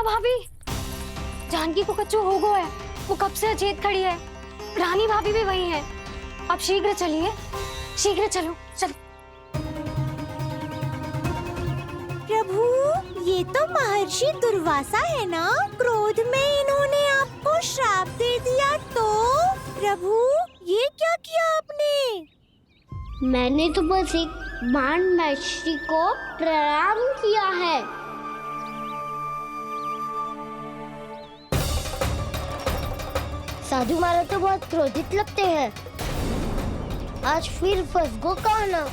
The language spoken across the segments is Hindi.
भाभी, जानकी को कच्चू हो गया है। वो कब से अचेत खड़ी है। रानी भाभी भी वही है। आप शीघ्र चलिए, शीघ्र चलो, चल। प्रभु, ये तो महर्षि दुर्वासा है ना? क्रोध में इन्होंने आपको श्राप दे दिया तो? प्रभु, ये क्या किया आपने? मैंने तो बस एक बाण महर्षि को प्रणाम किया है। साधु महाराज तो बहुत क्रोधित लगते हैं। आज फिर फंस गो कहना।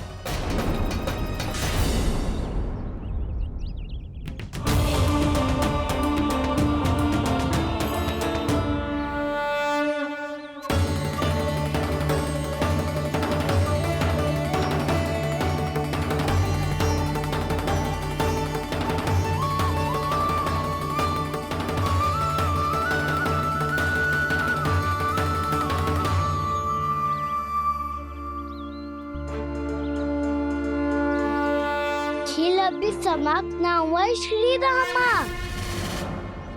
खेल अभी समाप्त ना हुआ श्री रामा,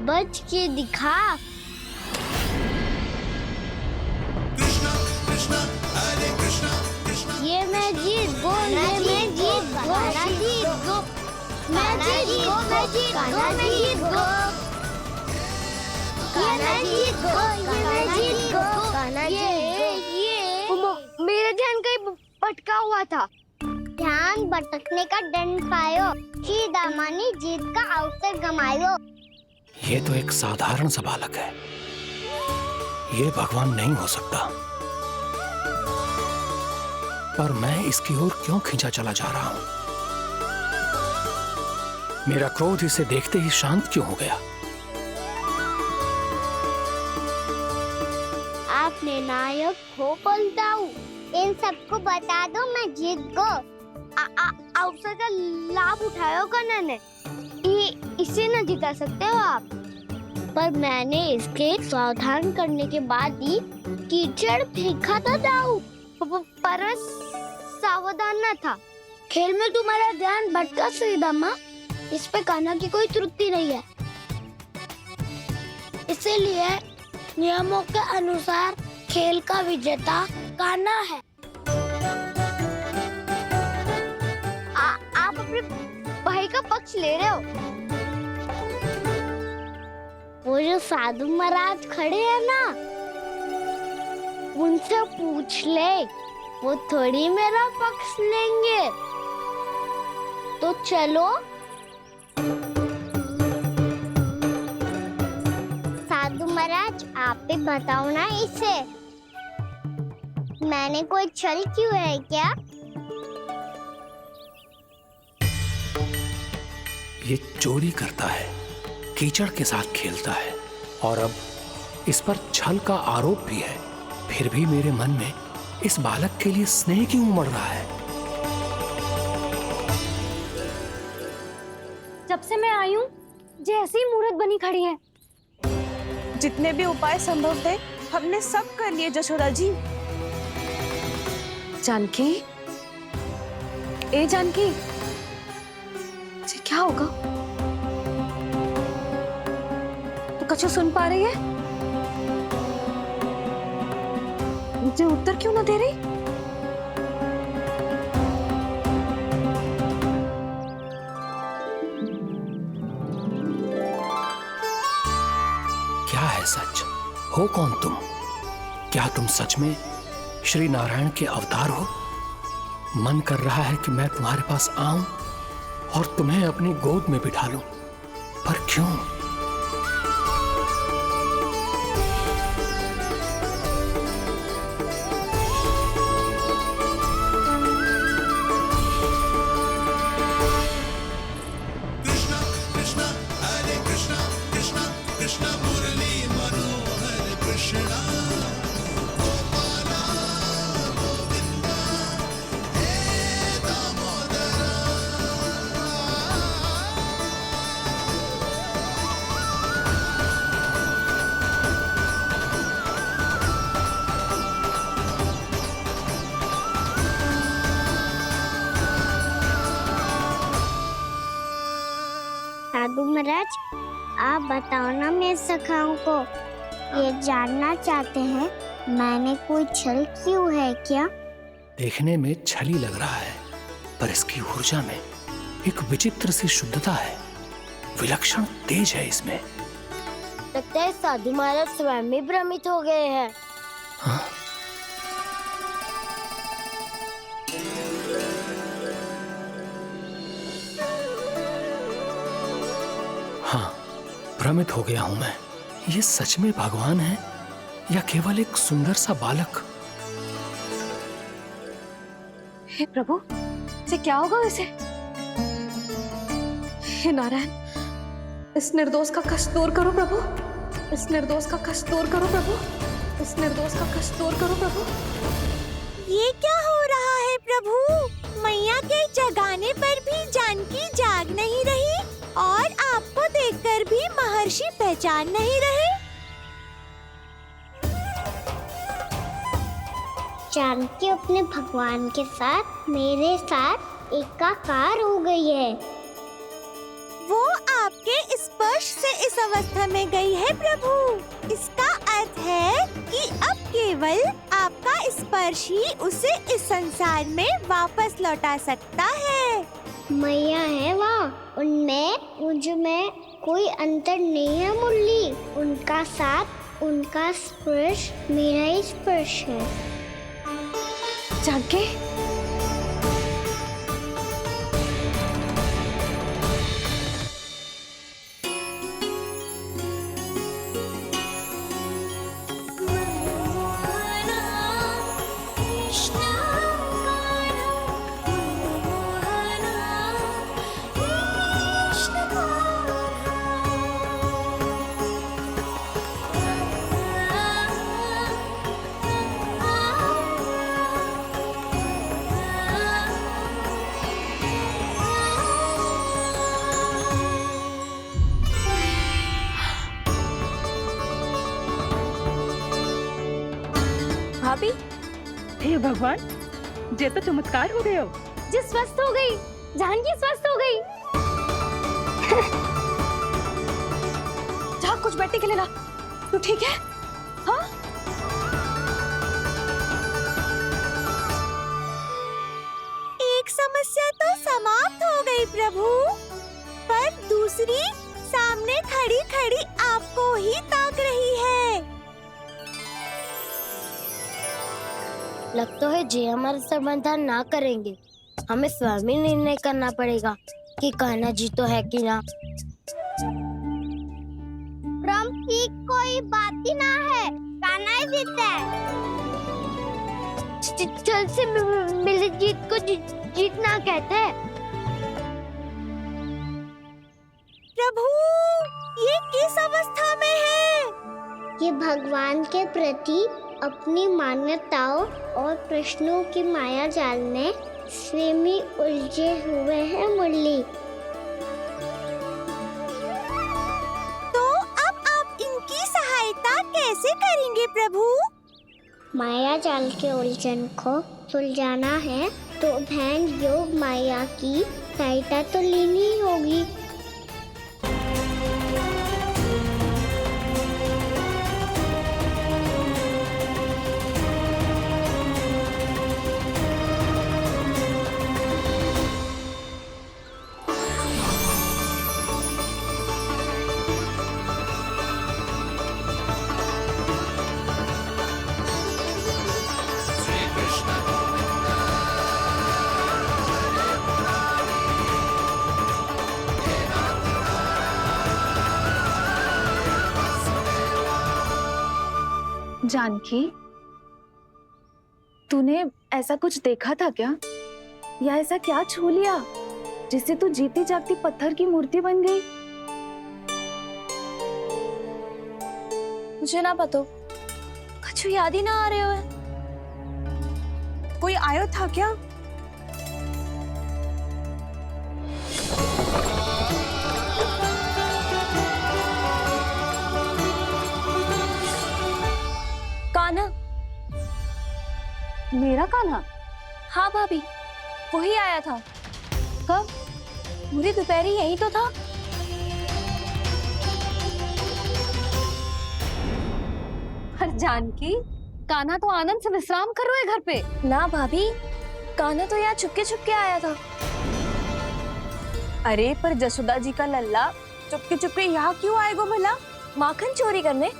बच के दिखा। ये मैं जीत गो, ये मैं जीत गो, मैं जीत गो, मैं जीत गो, मैं जीत गो, मैं जीत गो, मैं जीत गो, ये मेरा ध्यान कहीं भटका हुआ था। ध्यान भटकने का दंड पायो, श्री दामा ने जीत का अवसर गमायो। ये तो एक साधारण सा बालक है, ये भगवान नहीं हो सकता। पर मैं इसकी ओर क्यों खींचा चला जा रहा हूं? मेरा क्रोध इसे देखते ही शांत क्यों हो गया? आपने नायक हो पलटाऊ, इन सबको बता दो मैं जीत गो। अवसर का लाभ उठायो कन्या ने, इसे न जिता सकते हो आप। पर मैंने इसके सावधान करने के बाद ही कीचड़ फेंका था दाऊ, पर मैं सावधान न था। खेल में तुम्हारा ध्यान भटका श्री दामा, इस पे कान्हा की कोई त्रुटि नहीं है। इसीलिए नियमों के अनुसार खेल का विजेता कान्हा है। आप अपने भाई का पक्ष ले रहे हो। वो जो साधु महाराज खड़े हैं ना, उनसे पूछ ले, वो थोड़ी मेरा पक्ष लेंगे। तो चलो। साधु महाराज, आप भी बताओ ना इसे, मैंने कोई छल क्यों है क्या? ये चोरी करता है, कीचड़ के साथ खेलता है, और अब इस पर छल का आरोप भी है। फिर भी मेरे मन में इस बालक के लिए स्नेह क्यों उमड़ रहा है? जब से मैं आई हूँ, जैसी मूर्त बनी खड़ी है। जितने भी उपाय संभव थे हमने सब कर लिए जशोदा जी। जानकी, ए जानकी, जी क्या होगा? तो कछु सुन पा रही है? मुझे उत्तर क्यों ना दे रही? क्या है सच? हो कौन तुम? क्या तुम सच में श्री नारायण के अवतार हो? मन कर रहा है कि मैं तुम्हारे पास आऊं और तुम्हें अपनी गोद में बिठा लूं, पर क्यों? साधु महाराज, आप बताओ ना मेरे सखाओं को, ये जानना चाहते हैं मैंने कोई छल क्यों है क्या? देखने में छली लग रहा है, पर इसकी ऊर्जा में एक विचित्र सी शुद्धता है, विलक्षण तेज है इसमें। लगता है साधु महाराज स्वयं ही भ्रमित हो गए हैं। हाँ? हाँ, भ्रमित हो गया हूं मैं। ये सच में भगवान है या केवल एक सुंदर सा बालक? हे प्रभु, इसे क्या होगा वैसे? हे नारायण, इस निर्दोष का कष्ट दूर करो प्रभु, इस निर्दोष का कष्ट दूर करो प्रभु, इस निर्दोष का कष्ट दूर करो प्रभु। ये क्या हो रहा है प्रभु? मैया के जगाने पर भी जानकी जाग नहीं रही और आपको देखकर भी महर्षि पहचान नहीं रहे। जानकी अपने भगवान के साथ मेरे साथ एकाकार हो गई है। वो आपके स्पर्श से इस अवस्था में गई है प्रभु। इसका अर्थ है कि अब केवल आपका स्पर्श ही उसे इस संसार में वापस लौटा सकता है। मैया है वहाँ, उनमें मुझ में कोई अंतर नहीं है मुरली। उनका साथ, उनका स्पर्श मेरा ही स्पर्श है। जानकी, भाभी, हे भगवान, ये तो चमत्कार हो गया। जी स्वस्थ हो गई, जानकी स्वस्थ हो गई। जा कुछ बैठने के लिए ला। तू ठीक है? हाँ? एक समस्या तो समाप्त हो गई प्रभु, पर दूसरी सामने खड़ी खड़ी आपको ही ताक रही है। लगता है जे हमारा समाधान ना करेंगे, हमें स्वयं ही निर्णय करना पड़ेगा कि कान्हा जी तो है कि ना। भ्रम की कोई बात ही ना है, कान्हा ही जीता है। छल से मिली जीत को जीतना कहते हैं। प्रभु, ये किस अवस्था में है? ये भगवान के प्रति अपनी मान्यताओं और प्रश्नों की माया जाल में स्वयं ही उलझे हुए हैं मुरली। तो अब आप इनकी सहायता कैसे करेंगे प्रभु? माया जाल के उलझन को सुलझाना है तो बहन योग माया की सहायता तो लेनी ही होगी। जानकी, तूने ऐसा कुछ देखा था क्या? या ऐसा क्या छू लिया जिससे तू जीती जागती पत्थर की मूर्ति बन गई? मुझे ना पता, कुछ याद ही ना आ रहे हो। कोई आयो था क्या? कान्हा, मेरा कान्हा? हाँ भाभी, वही आया था। कब? पूरी दोपहर यही तो था। जानकी, कान्हा तो आनंद से विश्राम कर रहे घर पे। ना भाभी, कान्हा तो यहाँ चुपके चुपके आया था। अरे पर जसोदा जी का लल्ला चुपके चुपके यहाँ क्यों आएगा भला? माखन चोरी करने?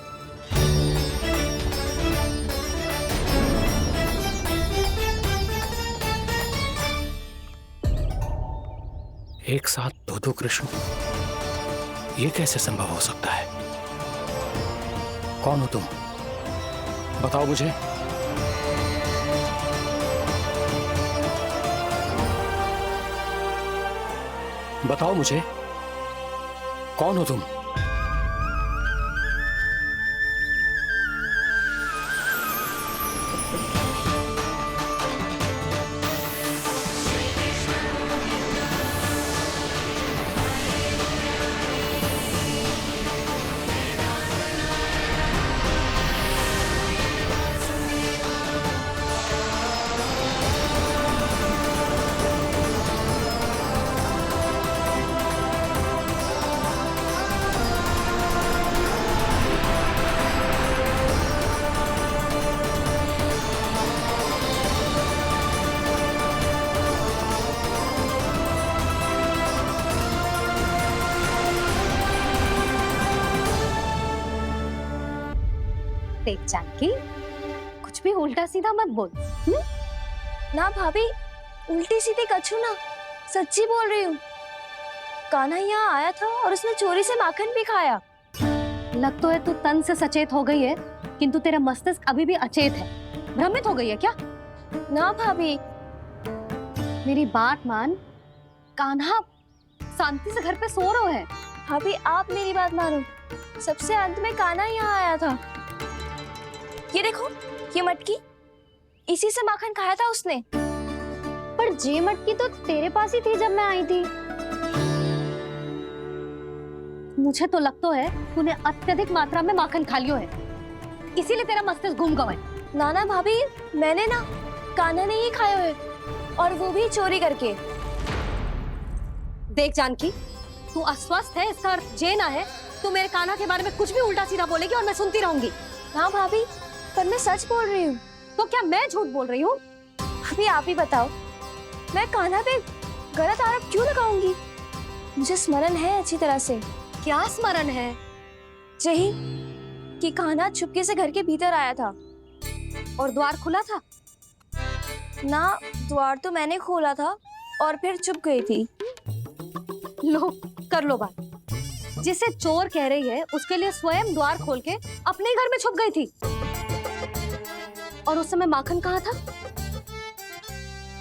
एक साथ दो कृष्ण, ये कैसे संभव हो सकता है? कौन हो तुम? बताओ मुझे। बताओ मुझे, कौन हो तुम? देख जानकी, कुछ भी उल्टा सीधा मत बोल। ना भाभी, उल्टी सीधी कछु ना, सच्ची बोल रही हूँ। कान्हा यहाँ आया था और उसने चोरी से माखन भी खाया। लग तो है तू तन से सचेत हो गई है, किंतु तेरा मस्तिष्क अभी भी अचेत है। भ्रमित हो गई है क्या? ना भाभी। मेरी बात मान, कान्हा शांति से घर पे सो रहा है। भाभी आप मेरी बात मानो, सबसे अंत में कान्हा यहाँ आया था। ये देखो, ये मटकी, इसी से माखन खाया था उसने। पर जे मटकी तो तेरे पास ही थी जब मैं आई थी। मुझे तो लगता है तूने अत्यधिक मात्रा में माखन खा लियो है, इसीलिए तेरा मस्तिष्क घूम गया है। नाना भाभी, मैंने ना कान्हा ने ही खाया है, और वो भी चोरी करके। देख जानकी, तू अस्वस्थ है, इसका अर्थ जे ना है तू मेरे कान्हा के बारे में कुछ भी उल्टा सीधा बोलेगी और मैं सुनती रहूंगी। हाँ भाभी, पर मैं सच बोल रही हूँ। तो क्या मैं झूठ बोल रही हूँ? अभी आप ही बताओ, मैं कान्हा पे गलत आरोप क्यों लगाऊंगी? मुझे स्मरण है अच्छी तरह से। क्या स्मरण है? यही कि कान्हा चुपके से घर के भीतर आया था। और द्वार खुला था? ना, द्वार तो मैंने खोला था और फिर चुप गई थी। लो, कर लो बात। जिसे चोर कह रही है उसके लिए स्वयं द्वार खोल के अपने घर में छुप गई थी। और उस समय माखन कहाँ था?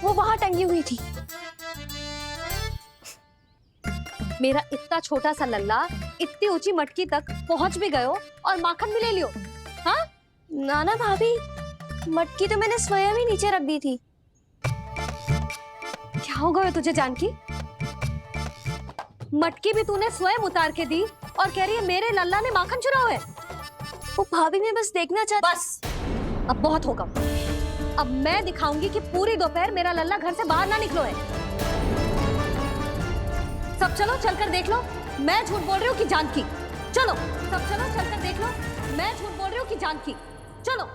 वो वहां टंगी हुई थी। मेरा इतना छोटा सा लल्ला इतनी ऊंची मटकी तक पहुंच भी गयो और माखन भी ले लियो। हाँ? नाना भाभी, मटकी तो मैंने स्वयं ही नीचे रख दी थी। क्या हो गया तुझे जानकी? मटकी भी तूने स्वयं उतार के दी और कह रही है मेरे लल्ला ने माखन चुराया है। वो भाभी मैं बस देखना चाहती। बस, अब बहुत होगा। अब मैं दिखाऊंगी कि पूरी दोपहर मेरा लल्ला घर से बाहर ना निकलो है। सब चलो, चलकर देख लो मैं झूठ बोल रही हूँ कि जानकी। चलो सब चलो, चलकर देख लो मैं झूठ बोल रही हूँ कि जानकी। चलो।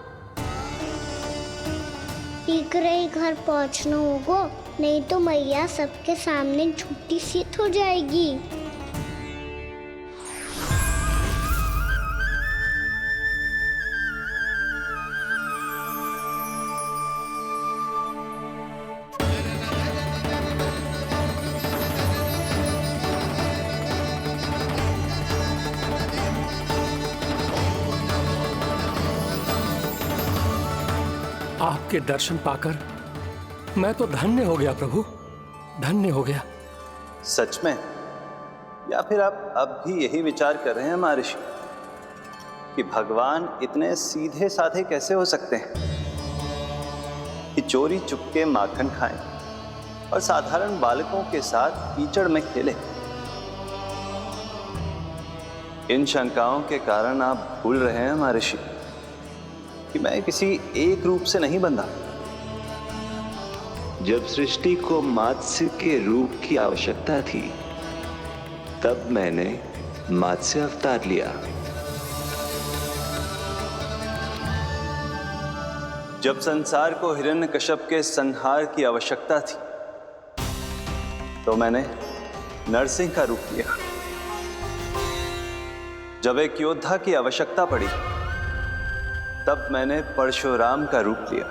शीघ्र ही घर पहुंचना होगा, नहीं तो मैया सबके सामने झूठी सिद्ध हो जाएगी। आपके दर्शन पाकर मैं तो धन्य हो गया प्रभु, धन्य हो गया। सच में? या फिर आप अब भी यही विचार कर रहे हैं महर्षि कि भगवान इतने सीधे साधे कैसे हो सकते हैं कि चोरी चुपके माखन खाएं और साधारण बालकों के साथ कीचड़ में खेलें? इन शंकाओं के कारण आप भूल रहे हैं महर्षि कि मैं किसी एक रूप से नहीं बंधा। जब सृष्टि को मत्स्य के रूप की आवश्यकता थी, तब मैंने मत्स्य अवतार लिया। जब संसार को हिरण्यकश्यप के संहार की आवश्यकता थी तो मैंने नरसिंह का रूप लिया। जब एक योद्धा की आवश्यकता पड़ी तब मैंने परशुराम का रूप लिया।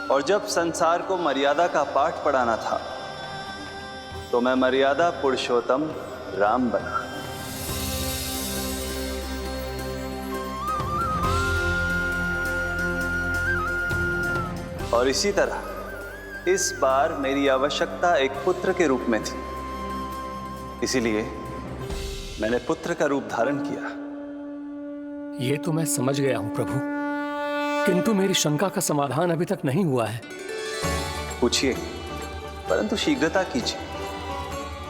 और जब संसार को मर्यादा का पाठ पढ़ाना था तो मैं मर्यादा पुरुषोत्तम राम बना। और इसी तरह इस बार मेरी आवश्यकता एक पुत्र के रूप में थी, इसीलिए मैंने पुत्र का रूप धारण किया। ये तो मैं समझ गया हूं प्रभु, किंतु मेरी शंका का समाधान अभी तक नहीं हुआ है। पूछिए, परंतु शीघ्रता कीजिए।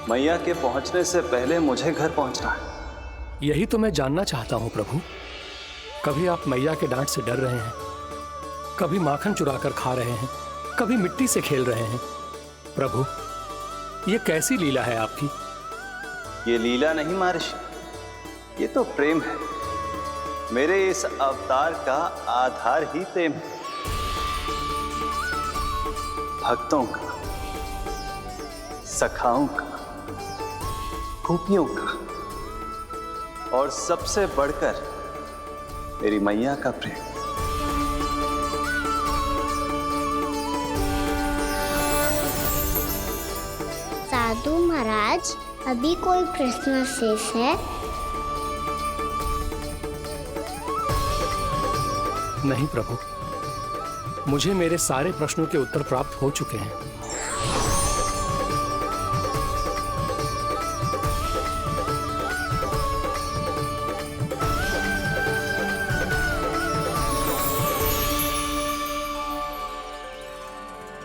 मैया के पहुंचने से पहले मुझे घर पहुंचना है। यही तो मैं जानना चाहता हूं प्रभु। कभी आप मैया के डांट से डर रहे हैं, कभी माखन चुरा कर खा रहे हैं, कभी मिट्टी से खेल रहे हैं। प्रभु, ये कैसी लीला है आपकी? ये लीला नहीं महर्षि, ये तो प्रेम है। मेरे इस अवतार का आधार ही प्रेम है। भक्तों का, सखाओं का, गोपियों का और सबसे बढ़कर मेरी मैया का प्रेम। साधु महाराज, अभी कोई प्रश्न शेष है? नहीं प्रभु, मुझे मेरे सारे प्रश्नों के उत्तर प्राप्त हो चुके हैं।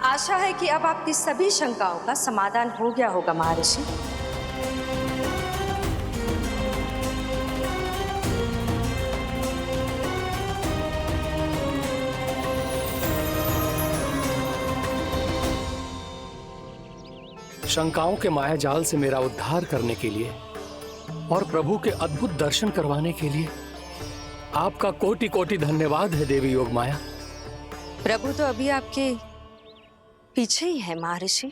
आशा है कि अब आपकी सभी शंकाओं का समाधान हो गया होगा महर्षि। शंकाओं के मायाजाल से मेरा उद्धार करने के लिए और प्रभु के अद्भुत दर्शन करवाने के लिए आपका कोटि कोटि धन्यवाद है देवी योगमाया। प्रभु तो अभी आपके पीछे ही है महर्षि।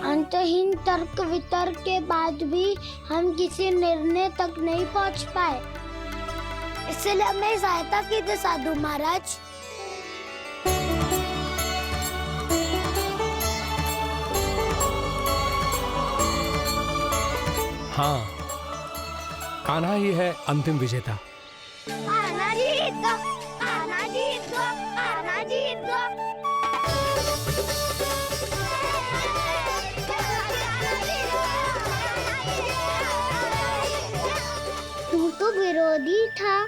अंतहीन तर्क वितर्क के बाद भी हम किसी निर्णय तक नहीं पहुंच पाए, इसलिए हमें सहायता कीजिए साधु महाराज। हाँ, कान्हा ही है अंतिम विजेता। आना जीत दो, आना जीत दो, आना जीत दो। तू तो विरोधी था,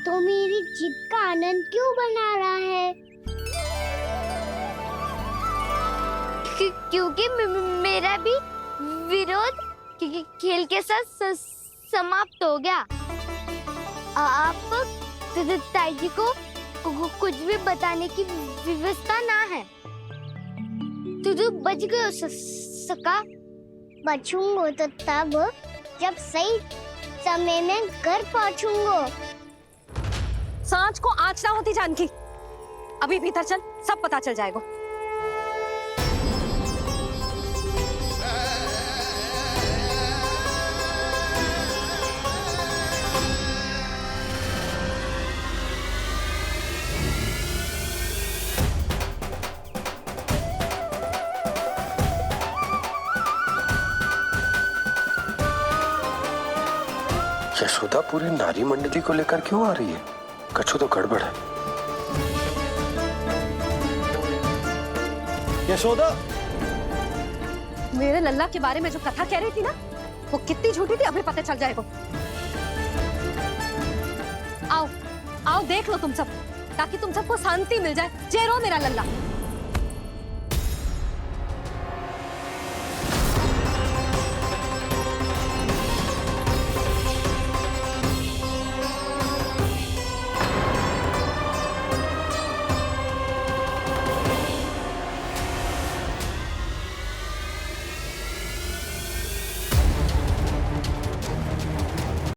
तो मेरी जीत का आनंद क्यों बना रहा है? क्योंकि मेरा भी विरोध खेल के साथ समाप्त हो गया। आप ताई जी को कुछ भी बताने की व्यवस्था ना है। तू बच गयो सका। बचूंगो तो तब जब सही समय में घर पहुंचूंगो। सांच को आँच ना होती जानकी। अभी भीतर चल, सब पता चल जाएगा। यशोदा पूरी नारी मंडली को लेकर क्यों आ रही है? कछु तो गड़बड़ है। यशोदा, मेरे लल्ला के बारे में जो कथा कह रही थी ना, वो कितनी झूठी थी अभी पता चल जाएगा। आओ, आओ देख लो तुम सब, ताकि तुम सबको शांति मिल जाए। जय रो मेरा लल्ला।